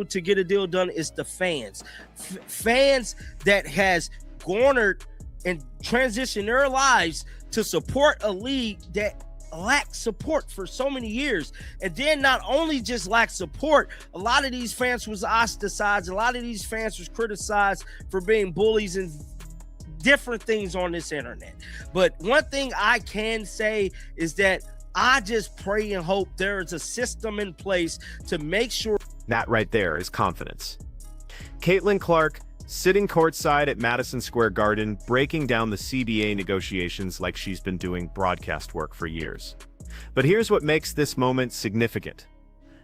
people to get a deal done is the fans. Fans that has garnered and transitioned their lives to support a league that lacked support for so many years. And then not only just lacked support, a lot of these fans was ostracized. A lot of these fans was criticized for being bullies and different things on this internet. But one thing I can say is that I just pray and hope there is a system in place to make sure. That right there is confidence. Caitlin Clark sitting courtside at Madison Square Garden, breaking down the CBA negotiations like she's been doing broadcast work for years. But here's what makes this moment significant.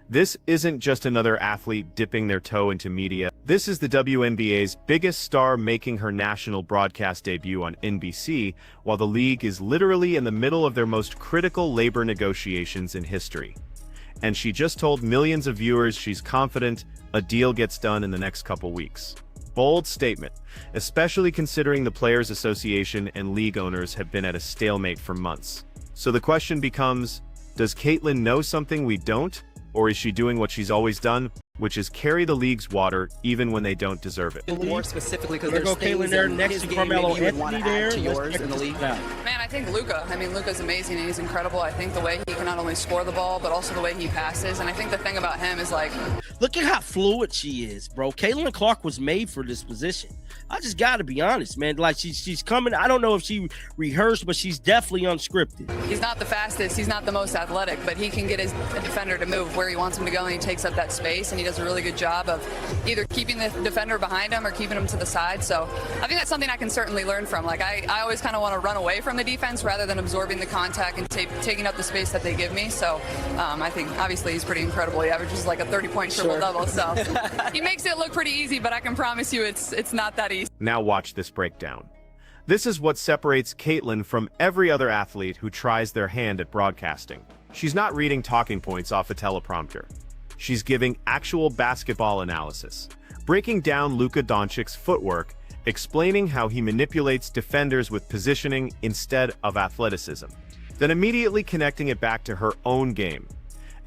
This isn't just another athlete dipping their toe into media. This is the WNBA's biggest star making her national broadcast debut on NBC, while the league is literally in the middle of their most critical labor negotiations in history. And she just told millions of viewers she's confident a deal gets done in the next couple weeks. Bold statement, especially considering the Players Association and league owners have been at a stalemate for months. So the question becomes, does Caitlin know something we don't? Or is she doing what she's always done, which is carry the league's water even when they don't deserve it? More specifically, because there's Caitlin there next to Carmelo Anthony there. To yours in the league. Man, I think Luka. I mean, Luka's amazing and he's incredible. I think the way he can not only score the ball, but also the way he passes. And I think the thing about him is like, look at how fluid she is, bro. Caitlin Clark was made for this position. I just got to be honest, man. Like she's coming. I don't know if she rehearsed, but she's definitely unscripted. he's not the fastest, he's not the most athletic, but he can get his defender to move where he wants him to go, and he takes up that space, and he does a really good job of either keeping the defender behind him or keeping him to the side. So I think that's something I can certainly learn from. Like I always kind of want to run away from the defense rather than absorbing the contact and taking up the space that they give me. So I think obviously he's pretty incredible. He averages like a 30-point triple-double. So he makes it look pretty easy, but I can promise you it's not that easy. Now watch this breakdown. This is what separates Caitlin from every other athlete who tries their hand at broadcasting. She's not reading talking points off a teleprompter. She's giving actual basketball analysis, breaking down Luka Doncic's footwork, explaining how he manipulates defenders with positioning instead of athleticism, then immediately connecting it back to her own game,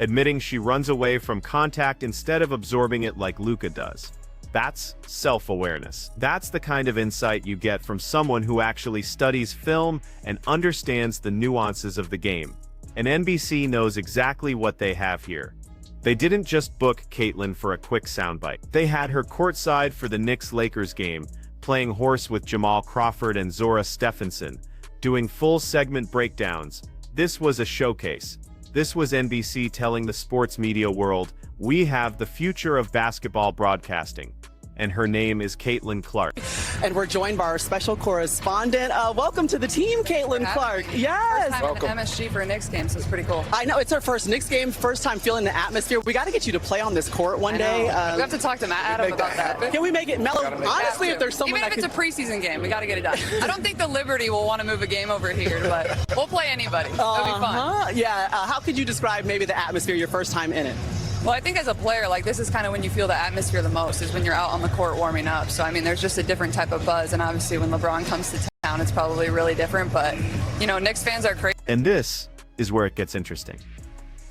admitting she runs away from contact instead of absorbing it like Luka does. That's self-awareness. That's the kind of insight you get from someone who actually studies film and understands the nuances of the game. And NBC knows exactly what they have here. They didn't just book Caitlin for a quick soundbite. They had her courtside for the Knicks-Lakers game, playing horse with Jamal Crawford and Zora Stephenson, doing full segment breakdowns. This was a showcase. This was NBC telling the sports media world, we have the future of basketball broadcasting. And her name is Caitlin Clark. And we're joined by our special correspondent. Welcome to the team, Caitlin Clark. Yes. First time at MSG for a Knicks game, so it's pretty cool. I know, it's our first Knicks game, first time feeling the atmosphere. We got to get you to play on this court one day. We have to talk to Adam about that. Can we make it mellow? Honestly, if there's someone even if it's a preseason game, we got to get it done. I don't think the Liberty will want to move a game over here, but we'll play anybody. It'll be fun. Yeah. How could you describe maybe the atmosphere your first time in it? Well, I think as a player, like this is kind of when you feel the atmosphere the most, is when you're out on the court warming up. So, I mean, there's just a different type of buzz. And obviously when LeBron comes to town, it's probably really different. But, you know, Knicks fans are crazy. And this is where it gets interesting.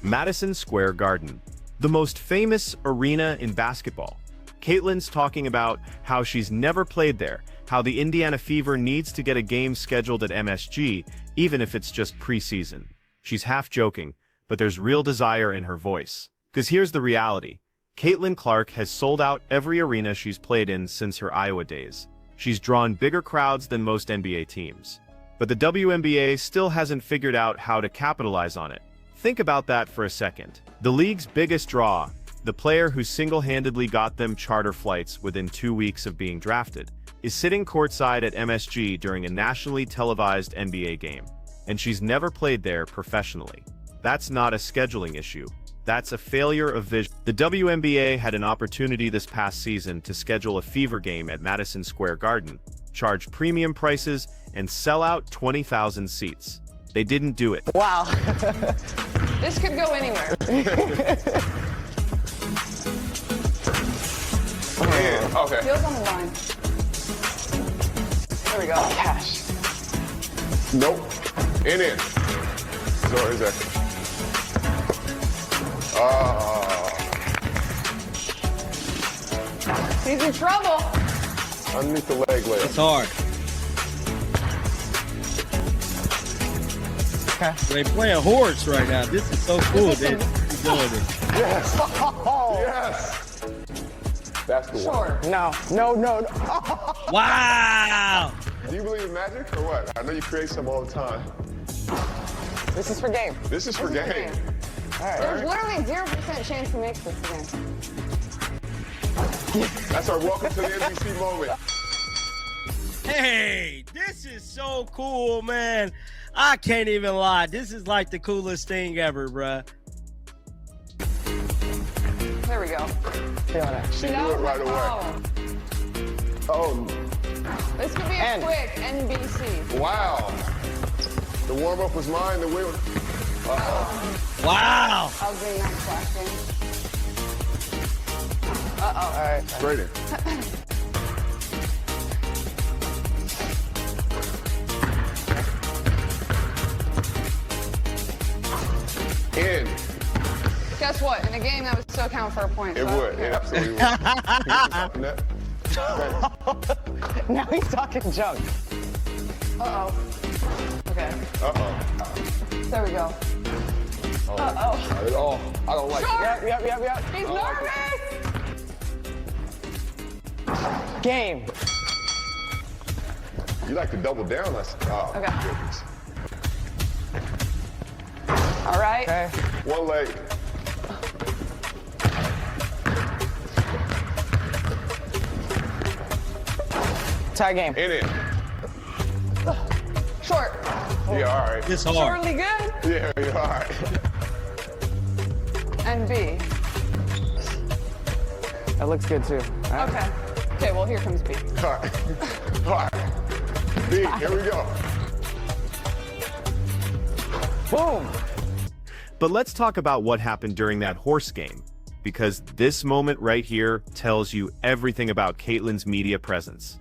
Madison Square Garden, the most famous arena in basketball. Caitlin's talking about how she's never played there, how the Indiana Fever needs to get a game scheduled at MSG, even if it's just preseason. She's half joking, but there's real desire in her voice. Because here's the reality. Caitlin Clark has sold out every arena she's played in since her Iowa days. She's drawn bigger crowds than most NBA teams. But the WNBA still hasn't figured out how to capitalize on it. Think about that for a second. The league's biggest draw, the player who single-handedly got them charter flights within 2 weeks of being drafted, is sitting courtside at MSG during a nationally televised NBA game. And she's never played there professionally. That's not a scheduling issue. That's a failure of vision. The WNBA had an opportunity this past season to schedule a Fever game at Madison Square Garden, charge premium prices, and sell out 20,000 seats. They didn't do it. Wow. This could go anywhere. Okay. Feels on the line. There we go. Cash. Nope. In. So is that? He's in trouble. Underneath the leg layup. It's hard. Okay. They playing horse right now. This is so cool. They're doing it. Yes. Yes. That's the one. No. Wow. Do you believe in magic or what? I know you create some all the time. This is for game. This is for game. There's literally 0% chance to make this again. That's our welcome to the NBC moment. Hey, this is so cool, man. I can't even lie. This is like the coolest thing ever, bruh. There we go. Feeling it. She That knew it was right my away. problem. Oh, This could be a And- quick NBC. wow. The warm-up was mine, the win. Wow. I'll bring that question. All right. Straight in. In. Guess what? In a game, that would still count for a point. It so- would. It absolutely would. Net. Now he's talking junk. Uh-oh. Okay. Uh-oh. There we go. Not at all. I don't like it. Yep. He's nervous! Game. You like to double down. Oh, Okay. goodness. All right. Okay. One leg. Tie game. In it. Short. Yeah, all right. It's hard. Shortly good. Yeah, you're all right. And B. That looks good too. All right. Okay. Okay, well, here comes B. All right. All right. B, here we go. Boom. But let's talk about what happened during that horse game, because this moment right here tells you everything about Caitlyn's media presence.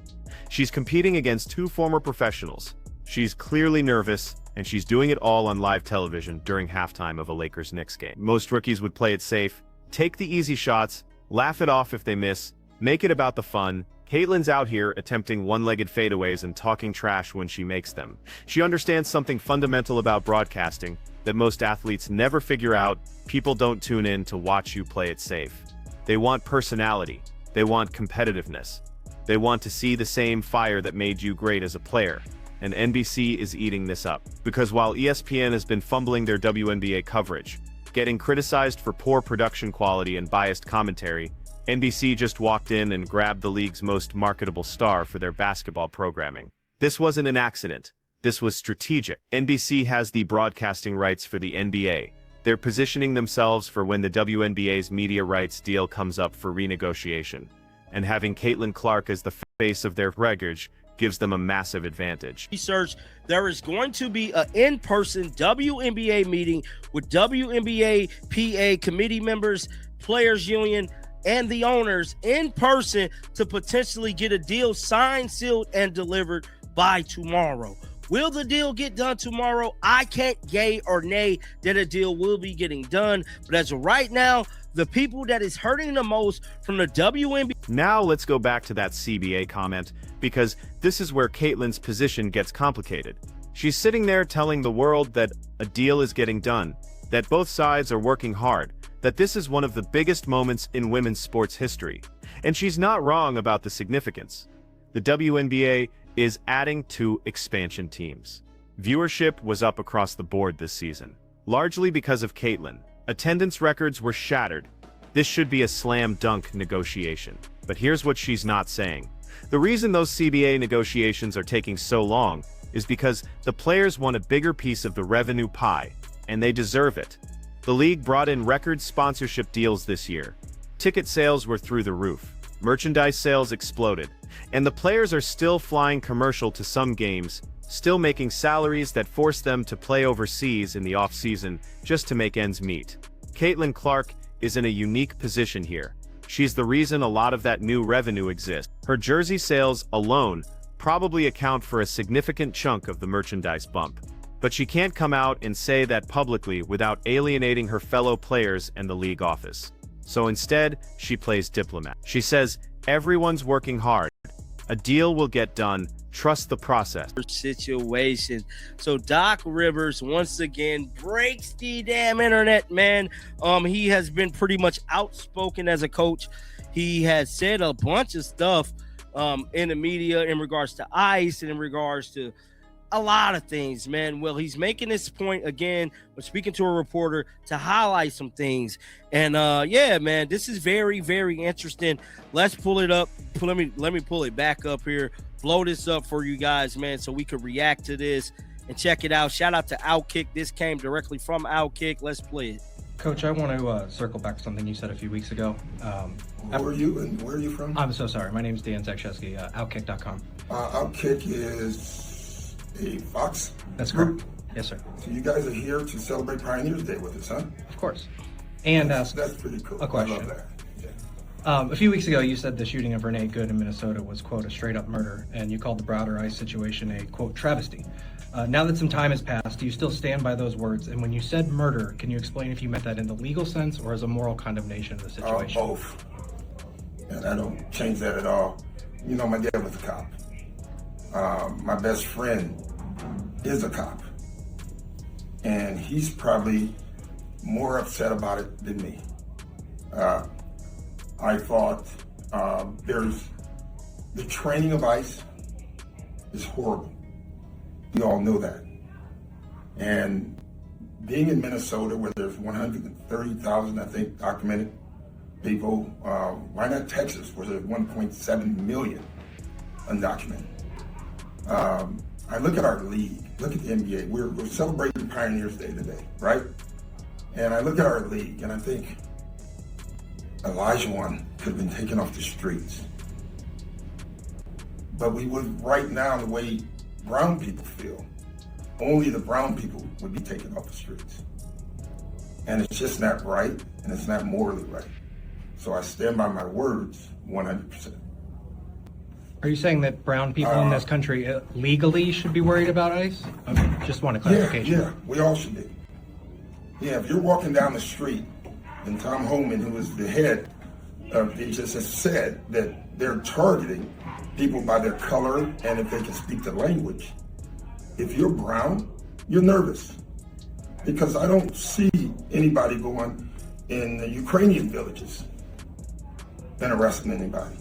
She's competing against two former professionals. She's clearly nervous, and she's doing it all on live television during halftime of a Lakers-Knicks game. Most rookies would play it safe, take the easy shots, laugh it off if they miss, make it about the fun. Caitlyn's out here attempting one-legged fadeaways and talking trash when she makes them. She understands something fundamental about broadcasting that most athletes never figure out. People don't tune in to watch you play it safe. They want personality. They want competitiveness. They want to see the same fire that made you great as a player. And NBC is eating this up. Because while ESPN has been fumbling their WNBA coverage, getting criticized for poor production quality and biased commentary, NBC just walked in and grabbed the league's most marketable star for their basketball programming. This wasn't an accident. This was strategic. NBC has the broadcasting rights for the NBA. They're positioning themselves for when the WNBA's media rights deal comes up for renegotiation. And having Caitlin Clark as the face of their package gives them a massive advantage. Research, there is going to be an in-person WNBA meeting with WNBA PA committee members, players union, and the owners in person to potentially get a deal signed, sealed, and delivered by tomorrow. Will the deal get done tomorrow? I can't yay or nay that a deal will be getting done. But as of right now, the people that is hurting the most from the WNBA. Now let's go back to that CBA comment, because this is where Caitlyn's position gets complicated. She's sitting there telling the world that a deal is getting done, that both sides are working hard, that this is one of the biggest moments in women's sports history. And she's not wrong about the significance. The WNBA is adding 2 expansion teams. Viewership was up across the board this season, largely because of Caitlyn. Attendance records were shattered. This should be a slam dunk negotiation. But here's what she's not saying. The reason those CBA negotiations are taking so long is because the players want a bigger piece of the revenue pie, and they deserve it. The league brought in record sponsorship deals this year. Ticket sales were through the roof. Merchandise sales exploded. And the players are still flying commercial to some games, still making salaries that force them to play overseas in the off-season just to make ends meet. Caitlin Clark is in a unique position here. She's the reason a lot of that new revenue exists. Her jersey sales alone probably account for a significant chunk of the merchandise bump. But she can't come out and say that publicly without alienating her fellow players and the league office. So instead, she plays diplomat. She says, everyone's working hard. A deal will get done. Trust the process. Situation. So Doc Rivers once again breaks the damn internet, man. He has been pretty much outspoken as a coach. He has said a bunch of stuff in the media in regards to ICE and in regards to a lot of things, man. Well, he's making this point again, but speaking to a reporter to highlight some things. And yeah, man, this is very, very interesting. Let's pull it up. Let me pull it back up here. Blow this up for you guys, man, so we could react to this and check it out. Shout out to Outkick. This came directly from Outkick. Let's play it. Coach, I want to circle back to something you said a few weeks ago. Who are you and where are you from? I'm so sorry. My name is Dan Zakshesky, Outkick.com. Outkick is a Fox That's group? correct. Yes, sir. So you guys are here to celebrate Pioneers Day with us, huh? Of course. And That's pretty cool. a question. I love that. Yeah. A few weeks ago, you said the shooting of Renee Good in Minnesota was, quote, a straight-up murder, and you called the Browder ICE situation a, quote, travesty. Now that some time has passed, do you still stand by those words? And when you said murder, can you explain if you meant that in the legal sense or as a moral condemnation of the situation? Both. And I don't change that at all. You know, my dad was a cop. My best friend is a cop. And he's probably more upset about it than me. I thought there's the training of ICE is horrible. We all know that. And being in Minnesota where there's 130,000, I think, documented people, why not Texas where there's 1.7 million undocumented? I look at our league, look at the NBA. We're celebrating Pioneers Day today, right? And I look at our league and I think, Elijah could have been taken off the streets. But we would, right now, the way brown people feel, only the brown people would be taken off the streets. And it's just not right, and it's not morally right. So I stand by my words 100%. Are you saying that brown people in this country legally should be worried about ICE? Just want a clarification. Yeah, we all should be. Yeah, if you're walking down the street and Tom Homan, who is the head of DHS, has said that they're targeting people by their color and if they can speak the language. If you're brown, you're nervous because I don't see anybody going in the Ukrainian villages and arresting anybody.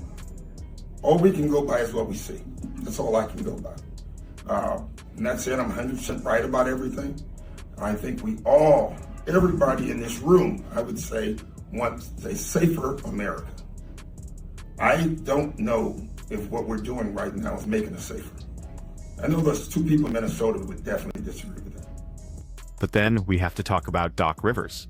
All we can go by is what we see. That's all I can go by. And that's it. I'm 100% right about everything. I think we all, everybody in this room, I would say, wants a safer America. I don't know if what we're doing right now is making us safer. I know there's two people in Minnesota who would definitely disagree with that. But then we have to talk about Doc Rivers.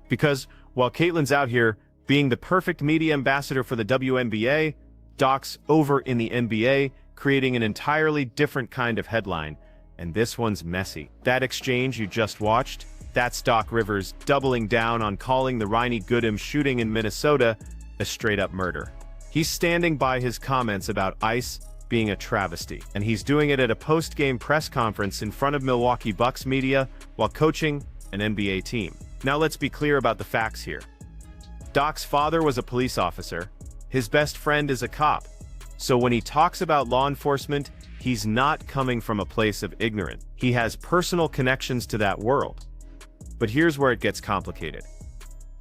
Because while Caitlin's out here being the perfect media ambassador for the WNBA, Doc's over in the NBA, creating an entirely different kind of headline. And this one's messy. That exchange you just watched, that's Doc Rivers doubling down on calling the Renee Goodham shooting in Minnesota a straight-up murder. He's standing by his comments about ICE being a travesty, and he's doing it at a post-game press conference in front of Milwaukee Bucks media while coaching an NBA team. Now let's be clear about the facts here. Doc's father was a police officer. His best friend is a cop. So when he talks about law enforcement, he's not coming from a place of ignorance. He has personal connections to that world. But here's where it gets complicated.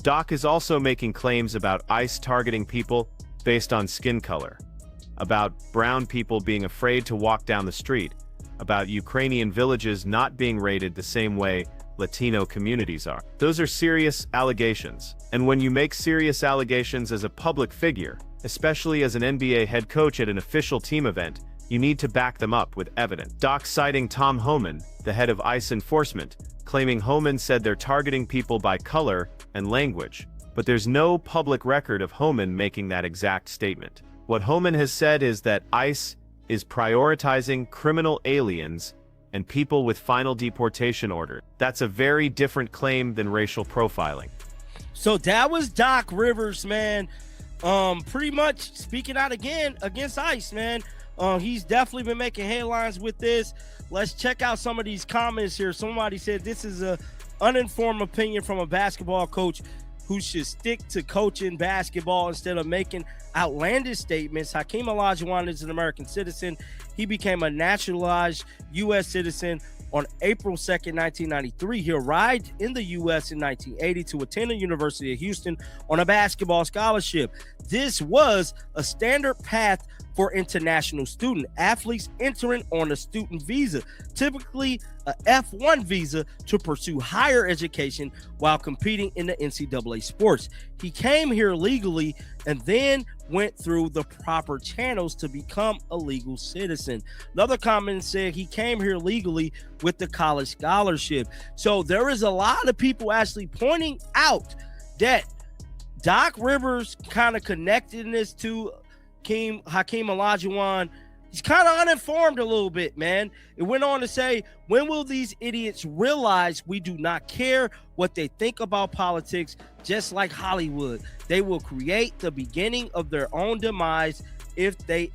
Doc is also making claims about ICE targeting people based on skin color, about brown people being afraid to walk down the street, about Ukrainian villages not being raided the same way Latino communities are. Those are serious allegations. And when you make serious allegations as a public figure, especially as an NBA head coach at an official team event, you need to back them up with evidence. Doc citing Tom Homan, the head of ICE enforcement, claiming Homan said they're targeting people by color and language, but there's no public record of Homan making that exact statement. What Homan has said is that ICE is prioritizing criminal aliens and people with final deportation orders. That's a very different claim than racial profiling. So that was Doc Rivers, man. Pretty much speaking out again against ICE, man. He's definitely been making headlines with this. Let's check out some of these comments here. Somebody said this is a uninformed opinion from a basketball coach. who should stick to coaching basketball instead of making outlandish statements. Hakeem Olajuwon is an American citizen. He became a naturalized U.S. citizen on April 2nd, 1993. He arrived in the U.S. in 1980 to attend the University of Houston on a basketball scholarship. This was a standard path for international student athletes entering on a student visa, typically a F1 visa, to pursue higher education while competing in the NCAA sports. He came here legally and then went through the proper channels to become a legal citizen. Another comment said he came here legally with the college scholarship. So there is a lot of people actually pointing out that Doc Rivers kind of connectedness to Hakeem Olajuwon, he's kind of uninformed a little bit, man. It went on to say, when will these idiots realize we do not care what they think about politics? Just like Hollywood, they will create the beginning of their own demise if they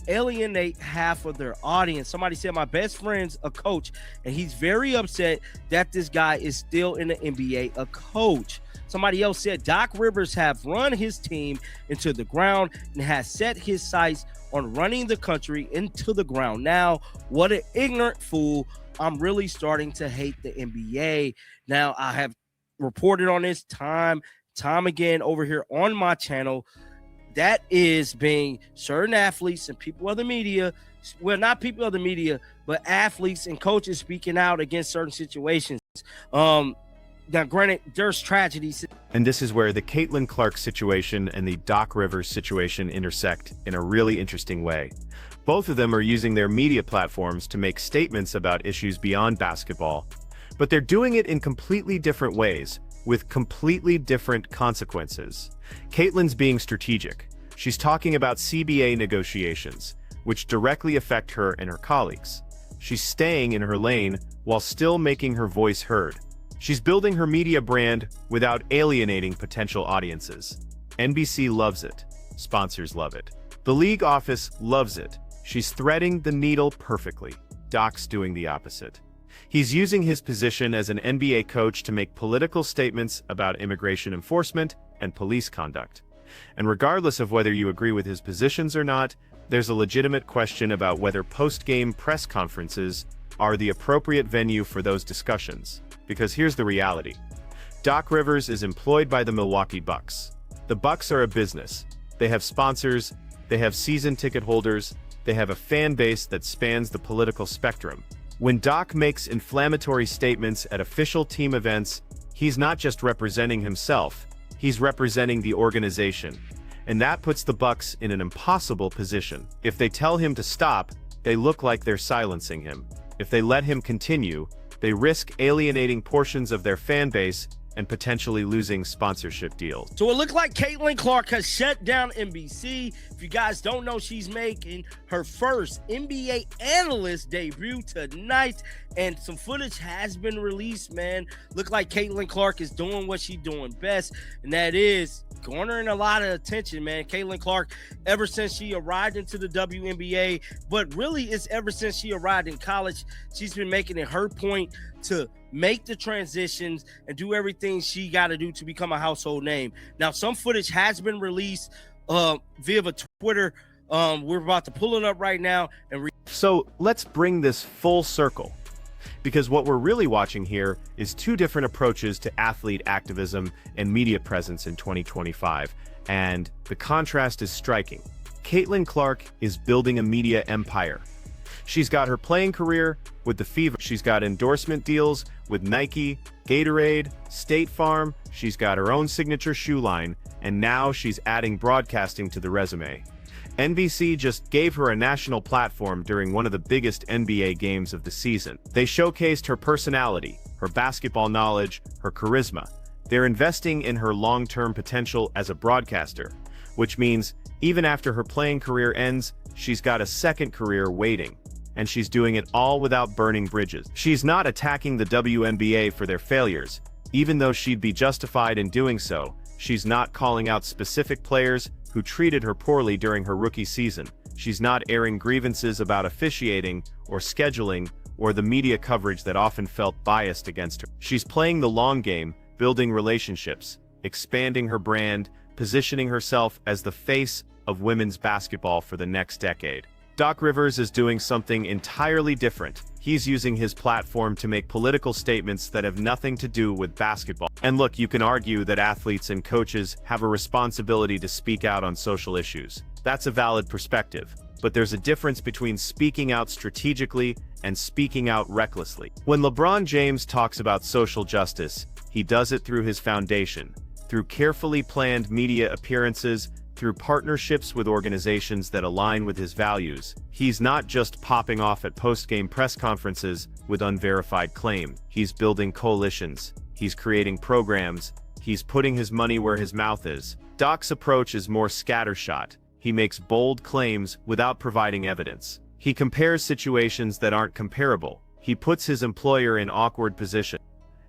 alienate half of their audience. Somebody said my best friend's a coach and he's very upset that this guy is still in the NBA, a coach. Somebody else said Doc Rivers have run his team into the ground and has set his sights on running the country into the ground. Now, what an ignorant fool. I'm really starting to hate the NBA. Now, I have reported on this time again over here on my channel. That is being certain athletes and people of the media, well, not people of the media, but athletes and coaches speaking out against certain situations. Now, granted, there's tragedies. And this is where the Caitlin Clark situation and the Doc Rivers situation intersect in a really interesting way. Both of them are using their media platforms to make statements about issues beyond basketball, but they're doing it in completely different ways, with completely different consequences. Caitlin's being strategic. She's talking about CBA negotiations, which directly affect her and her colleagues. She's staying in her lane while still making her voice heard. She's building her media brand without alienating potential audiences. NBC loves it. Sponsors love it. The league office loves it. She's threading the needle perfectly. Doc's doing the opposite. He's using his position as an NBA coach to make political statements about immigration enforcement and police conduct. And regardless of whether you agree with his positions or not, there's a legitimate question about whether post-game press conferences are the appropriate venue for those discussions. Because here's the reality. Doc Rivers is employed by the Milwaukee Bucks. The Bucks are a business. They have sponsors, they have season ticket holders, they have a fan base that spans the political spectrum. When Doc makes inflammatory statements at official team events, he's not just representing himself, he's representing the organization. And that puts the Bucks in an impossible position. If they tell him to stop, they look like they're silencing him. If they let him continue, they risk alienating portions of their fan base and potentially losing sponsorship deals. So it looks like Caitlin Clark has shut down NBC. If you guys don't know, she's making her first NBA analyst debut tonight, and some footage has been released, man. Look like Caitlin Clark is doing what she's doing best, and that is garnering a lot of attention, man. Caitlin Clark, ever since she arrived into the WNBA, but really it's ever since she arrived in college, she's been making it her point to make the transitions and do everything she got to do to become a household name. Now, some footage has been released via Twitter. We're about to pull it up right now. So let's bring this full circle, because what we're really watching here is two different approaches to athlete activism and media presence in 2025, and the contrast is striking. Caitlin Clark is building a media empire. She's got her playing career with the Fever. She's got endorsement deals with Nike, Gatorade, State Farm. She's got her own signature shoe line, and now she's adding broadcasting to the resume. NBC just gave her a national platform during one of the biggest NBA games of the season. They showcased her personality, her basketball knowledge, her charisma. They're investing in her long-term potential as a broadcaster, which means even after her playing career ends, she's got a second career waiting. And she's doing it all without burning bridges. She's not attacking the WNBA for their failures. Even though she'd be justified in doing so, she's not calling out specific players who treated her poorly during her rookie season. She's not airing grievances about officiating or scheduling or the media coverage that often felt biased against her. She's playing the long game, building relationships, expanding her brand, positioning herself as the face of women's basketball for the next decade. Doc Rivers is doing something entirely different. He's using his platform to make political statements that have nothing to do with basketball. And look, you can argue that athletes and coaches have a responsibility to speak out on social issues. That's a valid perspective. But there's a difference between speaking out strategically and speaking out recklessly. When LeBron James talks about social justice, he does it through his foundation, through carefully planned media appearances, through partnerships with organizations that align with his values. He's not just popping off at post-game press conferences with unverified claim. He's building coalitions. He's creating programs. He's putting his money where his mouth is. Doc's approach is more scattershot. He makes bold claims without providing evidence. He compares situations that aren't comparable. He puts his employer in awkward position.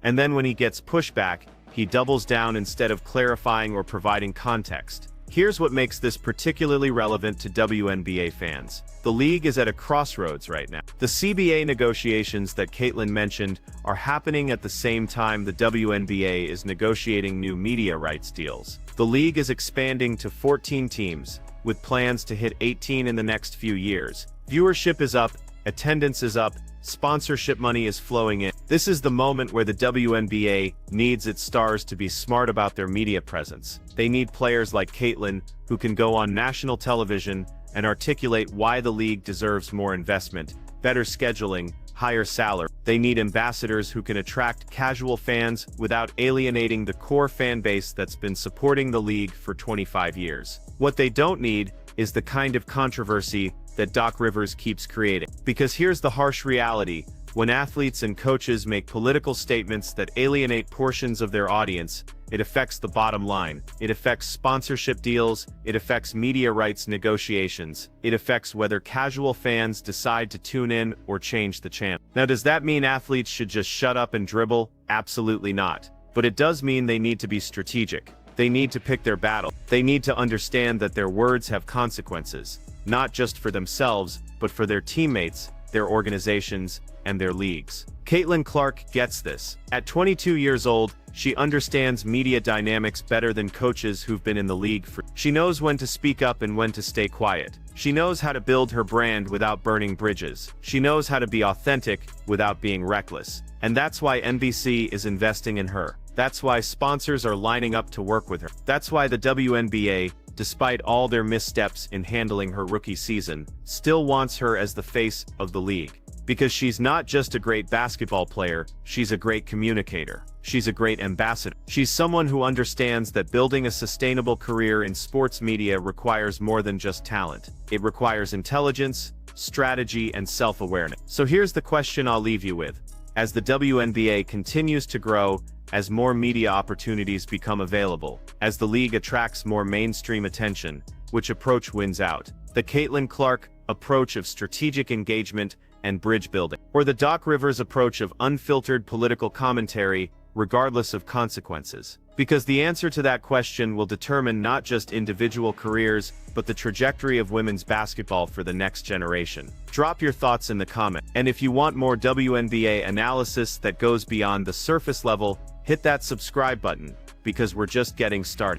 And then when he gets pushback, he doubles down instead of clarifying or providing context. Here's what makes this particularly relevant to WNBA fans. The league is at a crossroads right now. The CBA negotiations that Caitlin mentioned are happening at the same time the WNBA is negotiating new media rights deals. The league is expanding to 14 teams, with plans to hit 18 in the next few years. Viewership is up, attendance is up, sponsorship money is flowing in. This is the moment where the WNBA needs its stars to be smart about their media presence. They need players like Caitlin, who can go on national television and articulate why the league deserves more investment, better scheduling, higher salary. They need ambassadors who can attract casual fans without alienating the core fan base that's been supporting the league for 25 years. What they don't need is the kind of controversy that Doc Rivers keeps creating. Because here's the harsh reality: when athletes and coaches make political statements that alienate portions of their audience, it affects the bottom line. It affects sponsorship deals. It affects media rights negotiations. It affects whether casual fans decide to tune in or change the channel. Now, does that mean athletes should just shut up and dribble? Absolutely not. But it does mean they need to be strategic. They need to pick their battle. They need to understand that their words have consequences, not just for themselves, but for their teammates, their organizations, and their leagues. Caitlin Clark gets this. At 22 years old, she understands media dynamics better than coaches who've been in the league for. She knows when to speak up and when to stay quiet. She knows how to build her brand without burning bridges. She knows how to be authentic without being reckless. And that's why NBC is investing in her. That's why sponsors are lining up to work with her. That's why the WNBA, despite all their missteps in handling her rookie season, still wants her as the face of the league. Because she's not just a great basketball player, she's a great communicator. She's a great ambassador. She's someone who understands that building a sustainable career in sports media requires more than just talent. It requires intelligence, strategy, and self-awareness. So here's the question I'll leave you with. As the WNBA continues to grow, as more media opportunities become available, as the league attracts more mainstream attention, which approach wins out? The Caitlin Clark approach of strategic engagement and bridge building, or the Doc Rivers approach of unfiltered political commentary, regardless of consequences? Because the answer to that question will determine not just individual careers, but the trajectory of women's basketball for the next generation. Drop your thoughts in the comments. And if you want more WNBA analysis that goes beyond the surface level, hit that subscribe button, because we're just getting started.